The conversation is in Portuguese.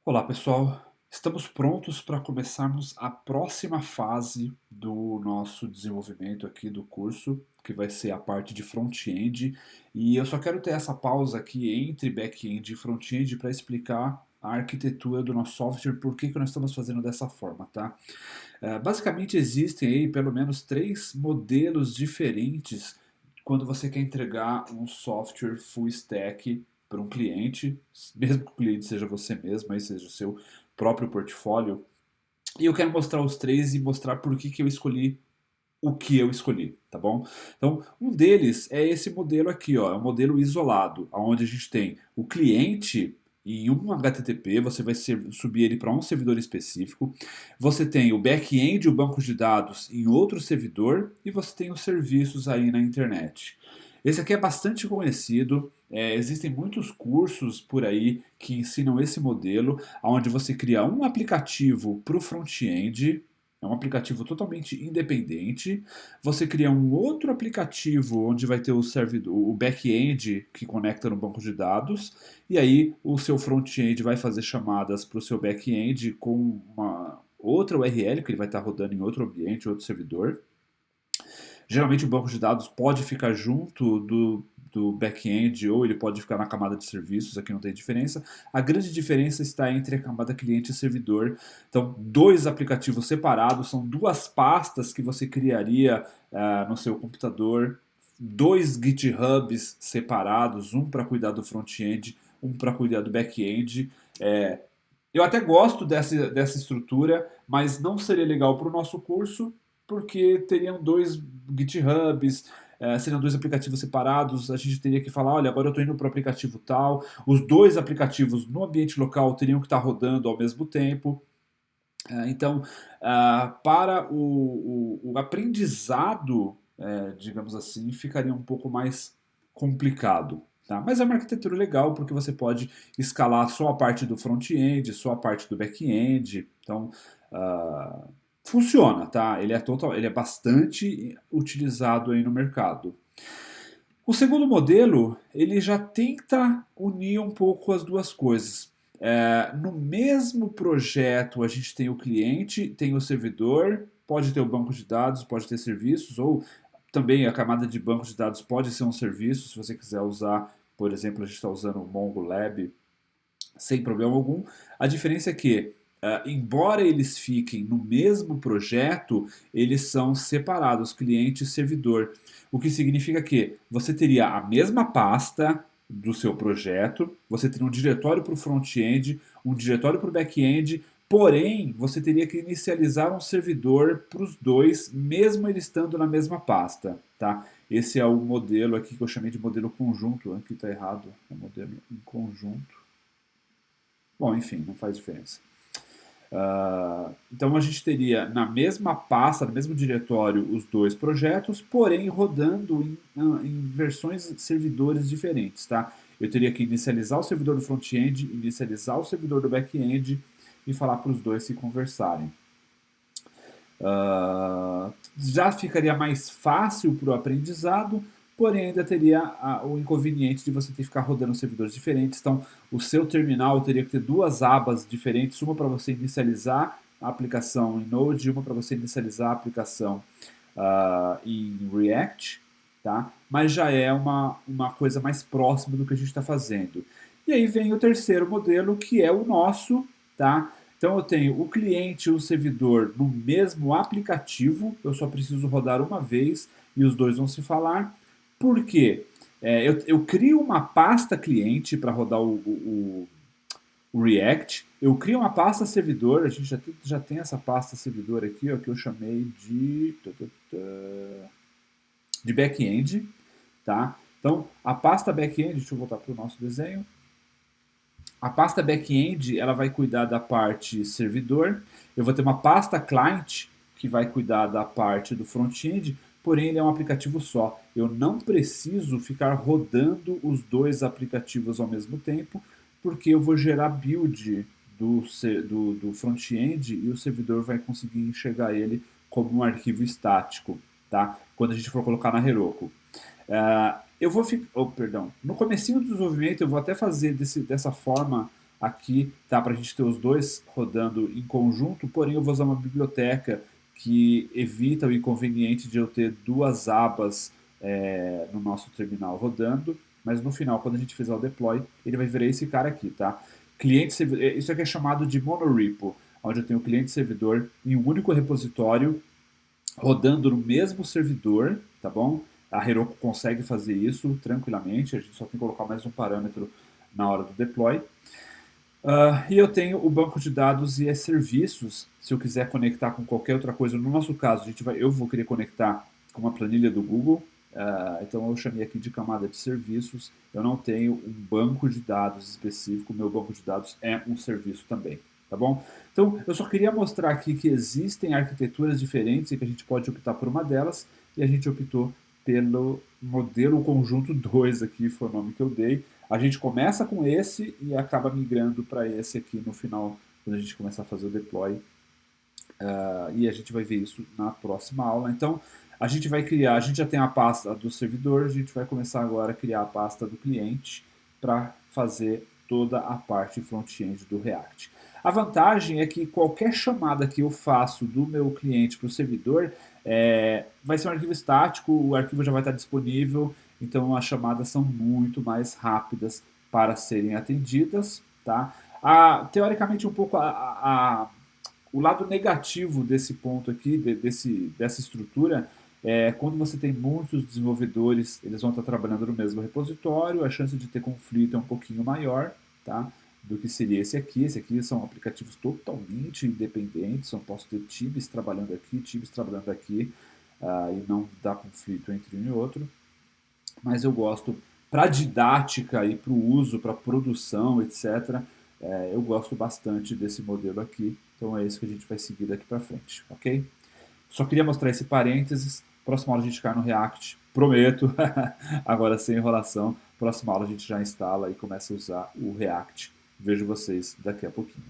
Olá, pessoal. Estamos prontos para começarmos a próxima fase do nosso desenvolvimento aqui do curso, que vai ser a parte de front-end. E eu só quero ter essa pausa aqui entre back-end e front-end para explicar a arquitetura do nosso software, por que nós estamos fazendo dessa forma, tá? Basicamente existem aí pelo menos três modelos diferentes quando você quer entregar um software full stack para um cliente, mesmo que o cliente seja você mesmo, aí seja o seu próprio portfólio. E eu quero mostrar os três e mostrar por que eu escolhi o que eu escolhi, tá bom? Então, um deles é esse modelo aqui, ó, é um modelo isolado, onde a gente tem o cliente em um HTTP, você vai subir ele para um servidor específico, você tem o back-end, o banco de dados em outro servidor, e você tem os serviços aí na internet. Esse aqui é bastante conhecido, existem muitos cursos por aí que ensinam esse modelo, onde você cria um aplicativo para o front-end, é um aplicativo totalmente independente. Você cria um outro aplicativo onde vai ter o servidor, o back-end que conecta no banco de dados, e aí o seu front-end vai fazer chamadas para o seu back-end com uma outra URL que ele vai estar rodando em outro ambiente, outro servidor. Geralmente o banco de dados pode ficar junto do back-end ou ele pode ficar na camada de serviços, aqui não tem diferença. A grande diferença está entre a camada cliente e servidor. Então, dois aplicativos separados, são duas pastas que você criaria no seu computador, dois GitHubs separados, um para cuidar do front-end, um para cuidar do back-end. Eu até gosto dessa estrutura, mas não seria legal para o nosso curso, porque teriam dois GitHubs, seriam dois aplicativos separados, a gente teria que falar, olha, agora eu estou indo para o aplicativo tal, os dois aplicativos no ambiente local teriam que estar rodando ao mesmo tempo. Então, para o aprendizado, digamos assim, ficaria um pouco mais complicado. Tá? Mas é uma arquitetura legal porque você pode escalar só a parte do front-end, só a parte do back-end. Então, ah, funciona, tá? Ele é bastante utilizado aí no mercado. O segundo modelo, ele já tenta unir um pouco as duas coisas. No mesmo projeto, a gente tem o cliente, tem o servidor, pode ter o banco de dados, pode ter serviços, ou também a camada de banco de dados pode ser um serviço, se você quiser usar, por exemplo, a gente está usando o MongoLab sem problema algum. A diferença é que, embora eles fiquem no mesmo projeto, eles são separados, cliente e servidor. O que significa que você teria a mesma pasta do seu projeto, você teria um diretório para o front-end, um diretório para o back-end, porém você teria que inicializar um servidor para os dois, mesmo eles estando na mesma pasta. Tá? Esse é o modelo aqui que eu chamei de modelo conjunto, aqui está errado, é modelo em conjunto. Bom, enfim, não faz diferença. Então a gente teria na mesma pasta, no mesmo diretório, os dois projetos, porém rodando em versões de servidores diferentes. Tá? Eu teria que inicializar o servidor do front-end, inicializar o servidor do back-end e falar para os dois se conversarem. Já ficaria mais fácil para o aprendizado, porém ainda teria o inconveniente de você ter que ficar rodando servidores diferentes. Então, o seu terminal teria que ter duas abas diferentes, uma para você inicializar a aplicação em Node e uma para você inicializar a aplicação em React, tá? Mas já é uma coisa mais próxima do que a gente está fazendo. E aí vem o terceiro modelo, que é o nosso, tá? Então eu tenho o cliente e o servidor no mesmo aplicativo, eu só preciso rodar uma vez e os dois vão se falar. Por quê? Eu crio uma pasta cliente para rodar o React, eu crio uma pasta servidor, a gente já tem essa pasta servidor aqui, ó, que eu chamei de back-end, tá? Então, a pasta back-end, deixa eu voltar para o nosso desenho. A pasta back-end ela vai cuidar da parte servidor. Eu vou ter uma pasta client que vai cuidar da parte do front-end, porém ele é um aplicativo só. Eu não preciso ficar rodando os dois aplicativos ao mesmo tempo, porque eu vou gerar build do front-end e o servidor vai conseguir enxergar ele como um arquivo estático, tá? Quando a gente for colocar na Heroku. Eu vou ficar. Oh, perdão. No comecinho do desenvolvimento eu vou até fazer dessa forma Aqui tá para a gente ter os dois rodando em conjunto, porém eu vou usar uma biblioteca que evita o inconveniente de eu ter duas abas no nosso terminal rodando, mas no final, quando a gente fizer o deploy, ele vai virar esse cara aqui, tá? Isso aqui é chamado de monorepo, onde eu tenho o cliente servidor em um único repositório rodando no mesmo servidor, tá bom? A Heroku consegue fazer isso tranquilamente, a gente só tem que colocar mais um parâmetro na hora do deploy. E eu tenho o banco de dados e serviços, se eu quiser conectar com qualquer outra coisa. No nosso caso, eu vou querer conectar com uma planilha do Google, então eu chamei aqui de camada de serviços. Eu não tenho um banco de dados específico, meu banco de dados é um serviço também, tá bom? Então eu só queria mostrar aqui que existem arquiteturas diferentes e que a gente pode optar por uma delas, e a gente optou pelo modelo conjunto 2 aqui, foi o nome que eu dei. A gente começa com esse e acaba migrando para esse aqui no final, quando a gente começar a fazer o deploy. E a gente vai ver isso na próxima aula. Então, a gente vai criar, a gente já tem a pasta do servidor, a gente vai começar agora a criar a pasta do cliente para fazer toda a parte front-end do React. A vantagem é que qualquer chamada que eu faço do meu cliente para o servidor vai ser um arquivo estático, o arquivo já vai estar disponível, então as chamadas são muito mais rápidas para serem atendidas. Tá? Teoricamente, um pouco o lado negativo desse ponto aqui, dessa estrutura, é quando você tem muitos desenvolvedores, eles vão estar trabalhando no mesmo repositório, a chance de ter conflito é um pouquinho maior, tá? Do que seria esse aqui. Esse aqui são aplicativos totalmente independentes, eu posso ter times trabalhando aqui, e não dá conflito entre um e outro. Mas eu gosto, para didática e para o uso, para produção, etc., eu gosto bastante desse modelo aqui. Então é isso que a gente vai seguir daqui para frente, ok? Só queria mostrar esse parênteses. Próxima aula a gente cai no React, prometo. Agora sem enrolação. Próxima aula a gente já instala e começa a usar o React. Vejo vocês daqui a pouquinho.